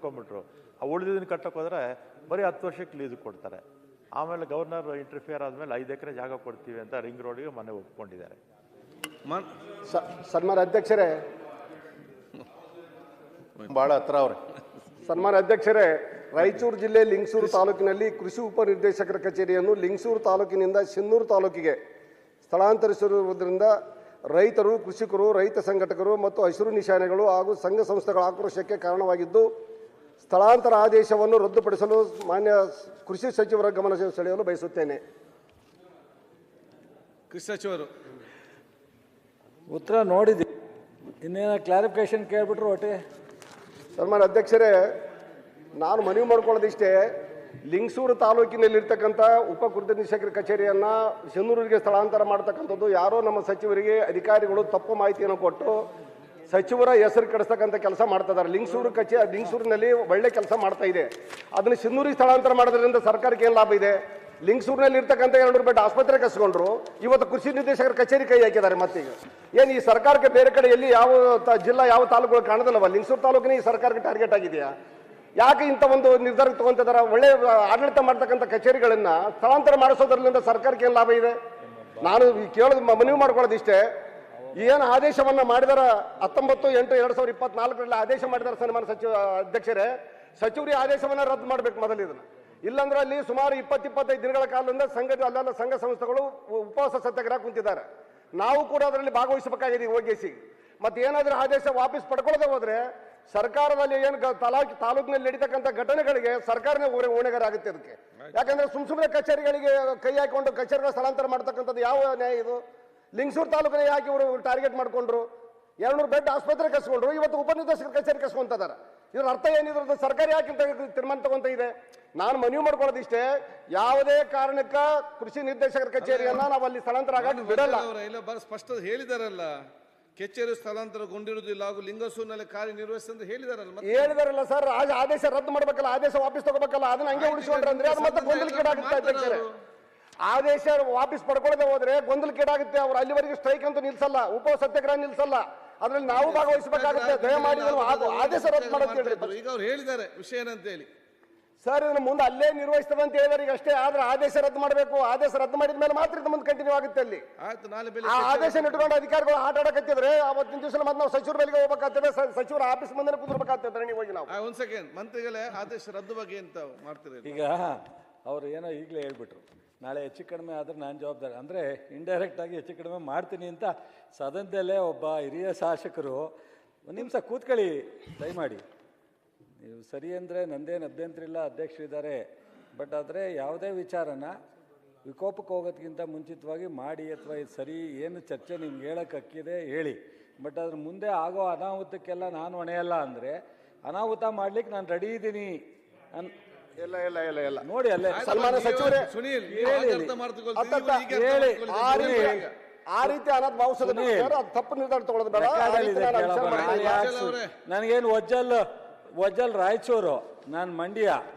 ಕಟ್ಕೊಂಡ್ಬಿಟ್ರು. ಆ ಉಳಿದಿದ್ದನ್ನು ಕಟ್ಟಕ್ಕೆ ಹೋದರೆ ಬರೀ 10 ವರ್ಷಕ್ಕೆ ಲೀಸ್ ಕೊಡ್ತಾರೆ. ಆಮೇಲೆ ಗವರ್ನರ್ ಇಂಟರ್ಫಿಯರ್ ಆದಮೇಲೆ 5 ಎಕರೆ ಜಾಗ ಕೊಡ್ತೀವಿ ಅಂತ ರಿಂಗ್ ರೋಡಿಗೆ ಮನೆ ಒಪ್ಕೊಂಡಿದ್ದಾರೆ. ಸನ್ಮಾನ್ಯ ಅಧ್ಯಕ್ಷರೇ, ಭಾಳ ಹತ್ರ ಅವ್ರೆ. ಸನ್ಮಾನ್ಯ ಅಧ್ಯಕ್ಷರೇ, ರಾಯಚೂರು ಜಿಲ್ಲೆ ಲಿಂಗಸೂರು ತಾಲೂಕಿನಲ್ಲಿ ಕೃಷಿ ಉಪನಿರ್ದೇಶಕರ ಕಚೇರಿಯನ್ನು ಲಿಂಗಸೂರು ತಾಲೂಕಿನಿಂದ ಸಿನ್ನೂರು ತಾಲೂಕಿಗೆ ಸ್ಥಳಾಂತರಿಸಿರುವುದರಿಂದ ರೈತರು, ಕೃಷಿಕರು, ರೈತ ಸಂಘಟಕರು ಮತ್ತು ಹಸಿರು ನಿಶಾನೆಗಳು ಹಾಗೂ ಸಂಘ ಸಂಸ್ಥೆಗಳ ಆಕ್ರೋಶಕ್ಕೆ ಕಾರಣವಾಗಿದ್ದು, ಸ್ಥಳಾಂತರ ಆದೇಶವನ್ನು ರದ್ದುಪಡಿಸಲು ಮಾನ್ಯ ಕೃಷಿ ಸಚಿವರ ಗಮನ ಸೆಳೆಯಲು ಬಯಸುತ್ತೇನೆ. ಕೃಷಿ ಸಚಿವರು ಉತ್ತರ ನೋಡಿದ್ದೀವಿ, ಇನ್ನೇನು ಕ್ಲಾರಿಫಿಕೇಶನ್ ಕೇಳ್ಬಿಟ್ರು ಒಟ್ಟೆ. ಸನ್ಮಾನ್ಯ ಅಧ್ಯಕ್ಷರೇ, ನಾನು ಮನವಿ ಮಾಡ್ಕೊಳ್ಳೋದಿಷ್ಟೇ, ಲಿಂಗಸೂರು ತಾಲೂಕಿನಲ್ಲಿರ್ತಕ್ಕಂಥ ಉಪ ನಿರ್ದೇಶಕರ ಕಚೇರಿಯನ್ನು ಸಿನ್ನೂರಿಗೆ ಸ್ಥಳಾಂತರ ಮಾಡ್ತಕ್ಕಂಥದ್ದು ಯಾರೋ ನಮ್ಮ ಸಚಿವರಿಗೆ ಅಧಿಕಾರಿಗಳು ತಪ್ಪು ಮಾಹಿತಿಯನ್ನು ಕೊಟ್ಟು ಸಚಿವರ ಹೆಸರು ಕೆಡಿಸ್ತಕ್ಕಂಥ ಕೆಲಸ ಮಾಡ್ತಾ ಇದ್ದಾರೆ. ಲಿಂಗಸೂರಿನಲ್ಲಿ ಒಳ್ಳೆ ಕೆಲಸ ಮಾಡ್ತಾ ಇದೆ, ಅದನ್ನು ಸಿನ್ನೂರಿಗೆ ಸ್ಥಳಾಂತರ ಮಾಡೋದ್ರಿಂದ ಸರ್ಕಾರಕ್ಕೆ ಏನು ಲಾಭ ಇದೆ? ಲಿಂಗಸೂರಿನಲ್ಲಿ ಇರ್ತಕ್ಕಂಥ 200 ಬೆಡ್ ಆಸ್ಪತ್ರೆ ಕಸ್ಕೊಂಡ್ರು, ಇವತ್ತು ಕೃಷಿ ನಿರ್ದೇಶಕರ ಕಚೇರಿ ಕೈ ಹಾಕಿದ್ದಾರೆ. ಮತ್ತೀಗ ಏನು ಈ ಸರ್ಕಾರಕ್ಕೆ ಬೇರೆ ಕಡೆ ಎಲ್ಲಿ ಯಾವ ಜಿಲ್ಲಾ ಯಾವ ತಾಲೂಕುಗಳು ಕಾಣೋದಿಲ್ಲವ? ಲಿಂಗಸೂರು ತಾಲೂಕಿನ ಈ ಸರ್ಕಾರಕ್ಕೆ ಟಾರ್ಗೆಟ್ ಆಗಿದೆಯಾ? ಯಾಕೆ ಇಂಥ ಒಂದು ನಿರ್ಧಾರ ತಗೊಂತಿದ್ದಾರೆ? ಒಳ್ಳೆ ಆಡಳಿತ ಮಾಡ್ತಕ್ಕಂಥ ಕಚೇರಿಗಳನ್ನು ಸ್ಥಳಾಂತರ ಮಾಡಿಸೋದ್ರಿಂದ ಸರ್ಕಾರಕ್ಕೆ ಏನು ಲಾಭ ಇದೆ? ನಾನು ಕೇಳೋದು ಮನವಿ ಮಾಡ್ಕೊಳ್ಳೋದಿಷ್ಟೇ, ಏನು ಆದೇಶವನ್ನು ಮಾಡಿದಾರ 19/8/2024 ಆದೇಶ ಮಾಡಿದಾರೆ ಸನ್ಮಾನ್ಯ ಸಚಿವ ಅಧ್ಯಕ್ಷರೇ, ಸಚಿವರಿಗೆ ಆದೇಶವನ್ನು ರದ್ದು ಮಾಡಬೇಕು ಮೊದಲು ಇದನ್ನು. ಇಲ್ಲಾಂದ್ರೆ ಅಲ್ಲಿ ಸುಮಾರು 20-25 ದಿನಗಳ ಕಾಲದಿಂದ ಅಲ್ಲೆಲ್ಲ ಸಂಘ ಸಂಸ್ಥೆಗಳು ಉಪವಾಸ ಸತ್ಯಾಗ್ರಹ ಕುಂತಿದ್ದಾರೆ. ನಾವು ಕೂಡ ಅದರಲ್ಲಿ ಭಾಗವಹಿಸಬೇಕಾಗಿದೆ ಹೋಗಿಸಿ. ಮತ್ತೆ ಏನಾದರೂ ಆದೇಶ ವಾಪಸ್ ಪಡ್ಕೊಳ್ಳದೆ ಹೋದ್ರೆ ಸರ್ಕಾರದಲ್ಲಿ ಏನು ತಾಲೂಕಿನಲ್ಲಿ ನಡೀತಕ್ಕಂಥ ಘಟನೆಗಳಿಗೆ ಸರ್ಕಾರನೇ ಹೊಣೆಗಾರ ಆಗುತ್ತೆ ಅದಕ್ಕೆ. ಯಾಕಂದ್ರೆ ಸುಮ್ಮನೆ ಕಚೇರಿಗಳಿಗೆ ಕೈ ಹಾಕೊಂಡು ಕಚೇರಿಗಳ ಸ್ಥಳಾಂತರ ಮಾಡ್ತಕ್ಕಂಥದ್ದು ಯಾವ ನ್ಯಾಯ ಇದು? ಲಿಂಗಸೂರು ತಾಲೂಕಿನ ಯಾಕೆ ಇವರು ಟಾರ್ಗೆಟ್ ಮಾಡ್ಕೊಂಡ್ರು? 200 ಬೆಡ್ ಆಸ್ಪತ್ರೆ ಕಸ್ಕೊಂಡ್ರು, ಇವತ್ತು ಉಪನಿರ್ದೇಶಕರ ಕಚೇರಿ ಕಸ್ಕೊಂತಿದ್ದಾರೆ. ಇದ್ರ ಅರ್ಥ ಏನಿದ್ರದ್ದು? ಸರ್ಕಾರ ಯಾಕಿಂತ ತೀರ್ಮಾನ ತಗೊಂತ ಇದೆ? ನಾನು ಮನವಿ ಮಾಡ್ಕೊಳ್ಳೋದಿಷ್ಟೇ, ಯಾವುದೇ ಕಾರಣಕ್ಕ ಕೃಷಿ ನಿರ್ದೇಶಕರ ಕಚೇರಿಯನ್ನ ನಾವು ಅಲ್ಲಿ ಸ್ಥಳಾಂತರ ಆಗಿ ಬಿಡಲ್ಲ. ಸ್ಪಷ್ಟ ಹೇಳಿದಾರಲ್ಲ, ಕಚೇರಿ ಸ್ಥಳಾಂತರಗೊಂಡಿರುವುದಿಲ್ಲ ಹಾಗೂ ಲಿಂಗಸೂರಿನಲ್ಲಿ ಕಾರ್ಯನಿರ್ವಹಿಸಿ ಹೇಳಿದಾರಲ್ಲ ಸರ್. ಆದೇಶ ರದ್ದು ಮಾಡ್ಬೇಕಲ್ಲ, ಆದೇಶ ವಾಪಸ್ ತಗೋಬೇಕಲ್ಲ, ಅದನ್ನ ಹಂಗೆ ಉಳಿಸ್ಕೊಂಡ್ರೆ ಅಂದ್ರೆ ಅದು ಮತ್ತೆ ಗೊಂದಲಕ್ಕೀಡಾಗುತ್ತೆ ಅಧ್ಯಕ್ಷರೇ. ಆದೇಶ ವಾಪಸ್ ಪಡ್ಕೊಳ್ಳದೆ ಹೋದ್ರೆ ಗೊಂದಲಕ್ಕೀಡಾಗುತ್ತೆ. ಅವ್ರು ಅಲ್ಲಿವರೆಗೆ ಸ್ಟ್ರೈಕ್ ಅಂತೂ ನಿಲ್ಸಲ್ಲ, ಉಪ ಸತ್ಯಾಗ್ರಹ ನಿಲ್ಸಲ್ಲ, ಅದ್ರಲ್ಲಿ ನಾವು ಭಾಗವಹಿಸಬೇಕಾಗುತ್ತೆ. ದಯಮಾಡಿ ಆದೇಶ ರದ್ದು ಮಾಡೋದು ಈಗ ಅವ್ರು ಹೇಳಿದ್ದಾರೆ ವಿಷಯ ಏನಂತ ಹೇಳಿ ಸರ್. ಇದನ್ನ ಮುಂದೆ ಅಲ್ಲೇ ನಿರ್ವಹಿಸ್ತದೆ ಅಂತ ಹೇಳಿದಾರೆ ಈಗ ಅಷ್ಟೇ. ಆದ್ರೆ ಆದೇಶ ರದ್ದು ಮಾಡಬೇಕು. ಆದೇಶ ರದ್ದು ಮಾಡಿದ ಮೇಲೆ ಮಾತ್ರ ಇದು ಮುಂದೆ ಕಂಟಿನ್ಯೂ ಆಗುತ್ತೆ ಅಲ್ಲಿ. ಆ ಆದೇಶ ಇಟ್ಕೊಂಡು ಅಧಿಕಾರಿಗಳು ಆಟ ಆಡಕತ್ತಿದ್ರೆ ಅವತ್ತಿನ ದಿವಸ ಮತ್ತೆ ನಾವು ಸಚಿವರ ಬಳಿಗೆ ಹೋಗ್ಬೇಕಾಗ್ತದೆ, ಸಚಿವರ ಆಫೀಸ್ ಮುಂದೆ ಕುದುರ್ಬೇಕಾಗ್ತದೆ. ನೀವು ಹೋಗಿ ನಾವು ಒಂದ್ ಸೆಕೆಂಡ್ ಮಂತ್ರಿಗಳೇ ಆದೇಶ ರದ್ದು ಬಗ್ಗೆ ಅಂತ ಮಾಡ್ತೀರಿ. ಈಗ ಅವ್ರು ಏನೋ ಈಗಲೇ ಹೇಳ್ಬಿಟ್ರು, ನಾಳೆ ಹೆಚ್ಚು ಕಡಿಮೆ ಆದ್ರೆ ನಾನು ಜವಾಬ್ದಾರಿ, ಅಂದರೆ ಇಂಡೈರೆಕ್ಟಾಗಿ ಹೆಚ್ಚು ಕಡಿಮೆ ಮಾಡ್ತೀನಿ ಅಂತ ಸದನದಲ್ಲೇ ಒಬ್ಬ ಹಿರಿಯ ಶಾಸಕರು. ಒಂದು ನಿಮಿಷ ಕೂತ್ಕೊಳ್ಳಿ ದಯಮಾಡಿ. ನೀವು ಸರಿ ಅಂದರೆ ನಂದೇನು ಅಭ್ಯಂತರ ಇಲ್ಲ, ಅಧ್ಯಕ್ಷರಿದ್ದಾರೆ. ಬಟ್ ಆದರೆ ಯಾವುದೇ ವಿಚಾರನ ವಿಕೋಪಕ್ಕೆ ಹೋಗೋದಕ್ಕಿಂತ ಮುಂಚಿತವಾಗಿ ಮಾಡಿ, ಅಥವಾ ಇದು ಸರಿ ಏನು ಚರ್ಚೆ ನಿಮ್ಗೆ ಹೇಳೋಕ್ಕೆ ಹಕ್ಕಿದೆ ಹೇಳಿ. ಬಟ್ ಅದ್ರ ಮುಂದೆ ಆಗೋ ಅನಾಹುತಕ್ಕೆಲ್ಲ ನಾನು ಹೊಣೆಯಲ್ಲ ಅಂದರೆ ಅನಾಹುತ ಮಾಡ್ಲಿಕ್ಕೆ ನಾನು ರೆಡಿ ಇದ್ದೀನಿ ಇಲ್ಲ ಇಲ್ಲ ಇಲ್ಲ ಇಲ್ಲ ನೋಡಿ ಅಲ್ಲೇ ಸನ್ಮಾನ್ಯ ಸಚಿವರೇ ಸುನೀಲ್ ಆ ರೀತಿ ಅನಾಥ ಭಾವಿಸೋದು ತಪ್ಪು ನಿರ್ಧಾರ ತಗೊಳ್ಳೋದು ಬೇಡ. ನನಗೇನು ವಜ್ಜಲ್ ರಾಯಚೂರು, ನಾನು ಮಂಡ್ಯ,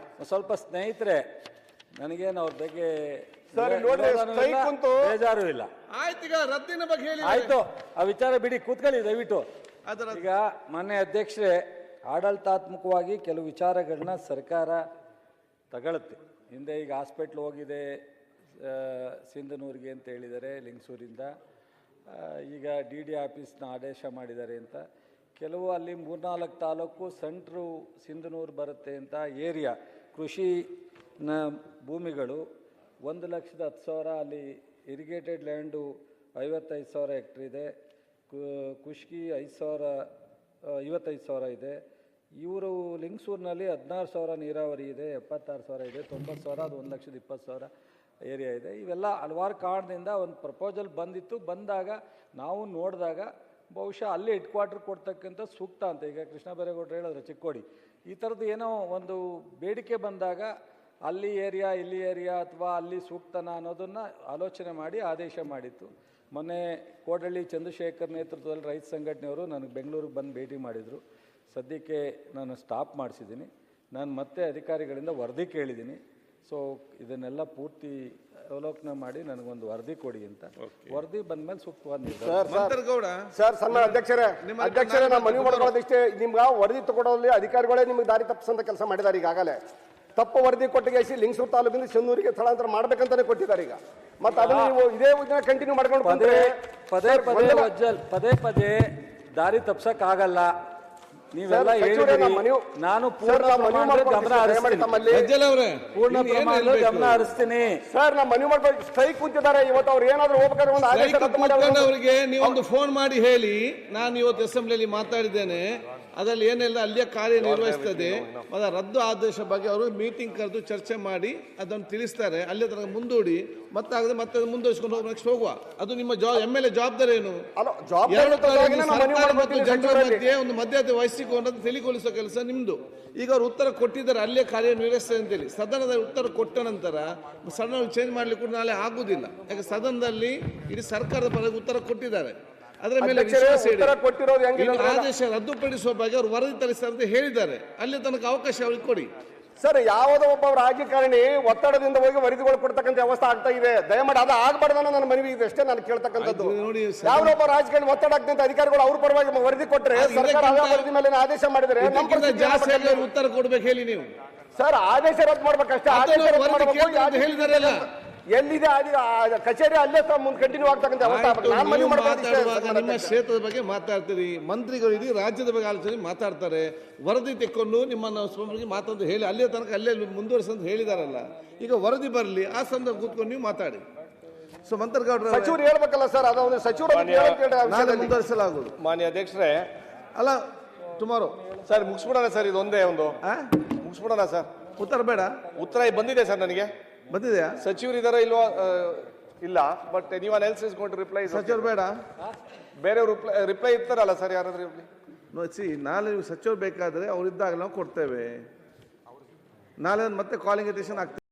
ಸ್ವಲ್ಪ ಸ್ನೇಹಿತರೆ, ನನಗೇನು ಅವ್ರ ಬಗ್ಗೆ ಬೇಜಾರು ಇಲ್ಲ. ಆಯ್ತು, ಆ ವಿಚಾರ ಬಿಡಿ, ಕೂತ್ಕೊಳ್ಳಿ ದಯವಿಟ್ಟು. ಈಗ ಮಾನ್ಯ ಅಧ್ಯಕ್ಷರೇ, ಆಡಳಿತಾತ್ಮಕವಾಗಿ ಕೆಲವು ವಿಚಾರಗಳನ್ನ ಸರ್ಕಾರ ತಗೊಳುತ್ತೆ. ಹಿಂದೆ ಈಗ ಹಾಸ್ಪಿಟ್ಲ್ ಹೋಗಿದೆ ಸಿಂಧನೂರಿಗೆ ಅಂತ ಹೇಳಿದ್ದಾರೆ ಲಿಂಗಸೂರಿಂದ. ಈಗ DD ಆಫೀಸ್ನ ಆದೇಶ ಮಾಡಿದ್ದಾರೆ ಅಂತ. ಕೆಲವು ಅಲ್ಲಿ 3-4 ತಾಲೂಕು ಸೆಂಟ್ರು ಸಿಂಧನೂರು ಬರುತ್ತೆ ಅಂತ ಏರಿಯಾ ಕೃಷಿನ ಭೂಮಿಗಳು 1,10,000 ಅಲ್ಲಿ ಇರಿಗೇಟೆಡ್ ಲ್ಯಾಂಡು 55,000 ಹೆಕ್ಟ್ರ್ ಇದೆ. ಕುಷ್ಕಿ 55,000 ಇದೆ. ಇವರು ಲಿಂಗಸೂರಿನಲ್ಲಿ 16,000 ನೀರಾವರಿ ಇದೆ, 76,000 ಇದೆ, 90,000 ಅದು 1,20,000 ಏರಿಯಾ ಇದೆ. ಇವೆಲ್ಲ ಹಲವಾರು ಕಾರಣದಿಂದ ಒಂದು ಪ್ರಪೋಸಲ್ ಬಂದಾಗ ನಾವು ನೋಡಿದಾಗ ಬಹುಶಃ ಅಲ್ಲಿ ಹೆಡ್ ಕ್ವಾರ್ಟರ್ ಕೊಡ್ತಕ್ಕಂಥ ಸೂಕ್ತ ಅಂತ. ಈಗ ಕೃಷ್ಣ ಬೈರೇಗೌಡರು ಹೇಳಿದ್ರು ಚಿಕ್ಕೋಡಿ, ಈ ಥರದ್ದು ಏನೋ ಒಂದು ಬೇಡಿಕೆ ಬಂದಾಗ ಅಲ್ಲಿ ಏರಿಯಾ ಇಲ್ಲಿ ಏರಿಯಾ ಅಥವಾ ಅಲ್ಲಿ ಸೂಕ್ತನ ಅನ್ನೋದನ್ನು ಆಲೋಚನೆ ಮಾಡಿ ಆದೇಶ ಮಾಡಿತ್ತು. ಮೊನ್ನೆ ಕೋಡಳ್ಳಿ ಚಂದ್ರಶೇಖರ್ ನೇತೃತ್ವದಲ್ಲಿ ರೈತ ಸಂಘಟನೆಯವರು ನನಗೆ ಬೆಂಗಳೂರಿಗೆ ಬಂದು ಭೇಟಿ ಮಾಡಿದರು. ಸದ್ಯಕ್ಕೆ ನಾನು ಸ್ಟಾಪ್ ಮಾಡಿಸಿದ್ದೀನಿ. ನಾನು ಮತ್ತೆ ಅಧಿಕಾರಿಗಳಿಂದ ವರದಿ ಕೇಳಿದ್ದೀನಿ. ಸೊ ಇದನ್ನೆಲ್ಲ ಪೂರ್ತಿ ಅವಲೋಕನ ಮಾಡಿ ನನಗೊಂದು ವರದಿ ಕೊಡಿ ಅಂತ. ವರದಿ ಬಂದ್ಮೇಲೆ ಸೂಕ್ತವಾದ ನಿರ್ಧಾರ. ಮಂತರ್ಗೌಡ ಸರ್ ಸನ್ಮಾನ್ಯ ಅಧ್ಯಕ್ಷರೇ ನಾನು ಮನವಿ ಮಾಡ್ಕೊಳ್ಳೋದಿಷ್ಟೇ, ನಿಮ್ಗೆ ವರದಿ ತಗೊಳ್ಳೋಲ್ಲಿ ಅಧಿಕಾರಿಗಳೇ ನಿಮ್ಗೆ ದಾರಿ ತಪ್ಪಿಸಂತ ಕೆಲಸ ಮಾಡಿದ್ದಾರೆ ಈಗಾಗಲೇ. ತಪ್ಪು ವರದಿ ಕೊಟ್ಟಿಗೆ ಲಿಂಗಸೂರು ತಾಲೂಕಿಂದ ಶೆನ್ನೂರಿಗೆ ಸ್ಥಳಾಂತರ ಮಾಡ್ಬೇಕಂತಾನೆ ಕೊಟ್ಟಿದ್ದಾರೆ ಈಗ. ಮತ್ತೆ ಅದನ್ನ ನೀವು ಇದೇ ಕಂಟಿನ್ಯೂ ಮಾಡ್ಕೊಂಡು ಪದೇ ಪದೇ ದಾರಿ ತಪ್ಸಕ್ ಆಗಲ್ಲ. ನೀವೆಲ್ಲ ಹೇಳಿದ್ರಿ, ನಾನು ಪೂರ್ಣ ಪ್ರಮಾಣದ ಗಮನ ಹರಿಸ್ತೀನಿ. ಸರ್ ನಾ ಮನವಿ ಮಾಡ್ಕೊಂಡು ಸ್ಟ್ರೈಕ್ ಕುಂತಿದ್ದಾರೆ ಇವತ್ತು. ಅವ್ರು ಏನಾದ್ರು ಹೋಗ್ಬೇಕಾದ್ರೆ ಒಂದು ಆದೇಶ ರದ್ದು ಮಾಡಿ ಅವರಿಗೆ ನೀವೊಂದು ಫೋನ್ ಮಾಡಿ ಹೇಳಿ, ನಾನು ಇವತ್ತು ಅಸೆಂಬ್ಲಿಯಲ್ಲಿ ಮಾತಾಡಿದ್ದೇನೆ, ಅದರಲ್ಲಿ ಏನೆಲ್ಲ ಅಲ್ಲಿಯ ಕಾರ್ಯನಿರ್ವಹಿಸ್ತದೆ ಅದರ ರದ್ದು ಆದೇಶ ಬಗ್ಗೆ ಅವರು ಮೀಟಿಂಗ್ ಕರೆದು ಚರ್ಚೆ ಮಾಡಿ ಅದನ್ನು ತಿಳಿಸ್ತಾರೆ. ಅಲ್ಲೇ ತನಕ ಮುಂದೂಡಿ ಮತ್ತೆ ಮುಂದುವರಿಸಿಕೊಂಡು ನೆಕ್ಸ್ಟ್ ಹೋಗುವ. ಅದು ನಿಮ್ಮ MLA ಜವಾಬ್ದಾರಿ ಏನು? ಜನರ ಮಧ್ಯೆ ಒಂದು ಮಧ್ಯತೆ ವಹಿಸಿಕೊಂಡು ತಿಳಿಗೊಳಿಸುವ ಕೆಲಸ ನಿಮ್ದು. ಈಗ ಅವ್ರು ಉತ್ತರ ಕೊಟ್ಟಿದ್ದಾರೆ, ಅಲ್ಲೇ ಕಾರ್ಯನಿರ್ವಹಿಸ್ತದೆ ಅಂತೇಳಿ. ಸದನದ ಉತ್ತರ ಕೊಟ್ಟ ನಂತರ ಸಡನ್ ಚೇಂಜ್ ಮಾಡ್ಲಿಕ್ಕೆ ಕೂಡ ನಾಳೆ ಆಗುದಿಲ್ಲ. ಯಾಕೆ ಸದನದಲ್ಲಿ ಇಡೀ ಸರ್ಕಾರದ ಪರವಾಗಿ ಉತ್ತರ ಕೊಟ್ಟಿದ್ದಾರೆ. ಅದರ ಮೇಲೆ ಆದೇಶ ರದ್ದುಪಡಿಸುವ ಬಗ್ಗೆ ಅವರು ವರದಿ ತರಿಸ್ತಾರೆ ಅಂತ ಹೇಳಿದ್ದಾರೆ. ಅಲ್ಲಿ ತನಕ ಅವಕಾಶ ಅವ್ರಿಗೆ ಕೊಡಿ. ಸರ್ ಯಾವುದೋ ಒಬ್ಬ ರಾಜಕಾರಣಿ ಒತ್ತಡದಿಂದ ಹೋಗಿ ವರದಿಗಳು ಕೊಡ್ತಕ್ಕಂಥ ವ್ಯವಸ್ಥೆ ಆಗ್ತಾ ಇದೆ. ದಯಮಾಡಿ ಅದು ಆಗಬಾರ್ದು ನನ್ನ ಮನವಿ ಇದೆ ಅಷ್ಟೇ ನಾನು ಕೇಳ್ತಕ್ಕಂಥದ್ದು. ಯಾವೊಬ್ಬ ರಾಜಕಾರಣಿ ಒತ್ತಡ ಆಗ್ತಂತ ಅಧಿಕಾರಿಗಳು ಅವ್ರ ಪರವಾಗಿ ವರದಿ ಕೊಟ್ಟರೆ ಸರ್ಕಾರ ವರದಿ ಮೇಲೆ ಆದೇಶ ಮಾಡಿದರೆ ಉತ್ತರ ಕೊಡ್ಬೇಕು ಹೇಳಿ ನೀವು. ಸರ್ ಆದೇಶ ರದ್ದು ಮಾಡ್ಬೇಕಷ್ಟೇ. ಆದೇಶ ಹೇಳಿದಾರಲ್ಲ ಎಲ್ಲಿದೆ ಕಚೇರಿ ಅಲ್ಲೇ ಮುಂದೆ ಕಂಟಿನ್ಯೂ ಆಗ್ತಕ್ಕಂಥ ನಿಮ್ಮ ಕ್ಷೇತ್ರದ ಬಗ್ಗೆ ಮಾತಾಡ್ತೀರಿ, ಮಂತ್ರಿಗಳು ಇಡೀ ರಾಜ್ಯದ ಬಗ್ಗೆ ಆಲೋಚನೆ ಮಾತಾಡ್ತಾರೆ. ವರದಿ ತೆಕ್ಕೊಂಡು ನಿಮ್ಮನ್ನು ಮಾತಾಡೋದು ಹೇಳಿ ಅಲ್ಲೇ ತನಕ ಅಲ್ಲೇ ಮುಂದುವರಿಸಂತ ಹೇಳಿದಾರಲ್ಲ. ಈಗ ವರದಿ ಬರಲಿ, ಆ ಸಂದರ್ಭ ಕೂತ್ಕೊಂಡು ನೀವು ಮಾತಾಡಿ. ಸೊ ಮಂತರ್ಗೌಡ್ರ ಸಚಿವರು ಹೇಳ್ಬೇಕಲ್ಲ ಸರ್, ಅದೊಂದು ಸಚಿವರು ಮುಂದುವರಿಸಲಾಗುವುದು. ಮಾನ್ಯ ಅಧ್ಯಕ್ಷರೇ, ಅಲ್ಲ ಟುಮಾರೋ ಸರ್ ಮುಗಿಸ್ಬಿಡೋಣ ಸರ್, ಇದೊಂದೇ ಒಂದು ಮುಗಿಸ್ಬಿಡೋಣ ಸರ್. ಉತ್ತರ ಬೇಡ? ಉತ್ತರ ಬಂದಿದೆ ಸರ್, ನನಗೆ ಬಂದಿದೆಯಾ? ಸಚಿವರು ಇದಾರ ಇಲ್ವಾ ಇಲ್ಲ, but anyone else is going to reply. ಸಚಿವರು ಬೇಡ, ಬೇರೆ ರಿಪ್ಲೈ ಇರ್ತಾರಲ್ಲ ಸರ್ ಯಾರಾದ್ರೂ ಇರ್ಲಿ. ನಾಳೆ ಸಚಿವರು ಬೇಕಾದ್ರೆ ಅವ್ರು ಇದ್ದಾಗ ನಾವು ಕೊಡ್ತೇವೆ. ನಾಳೆ ಮತ್ತೆ ಕಾಲಿಂಗ್ ಅಟೆನ್ಷನ್ ಆಗ್ತದೆ.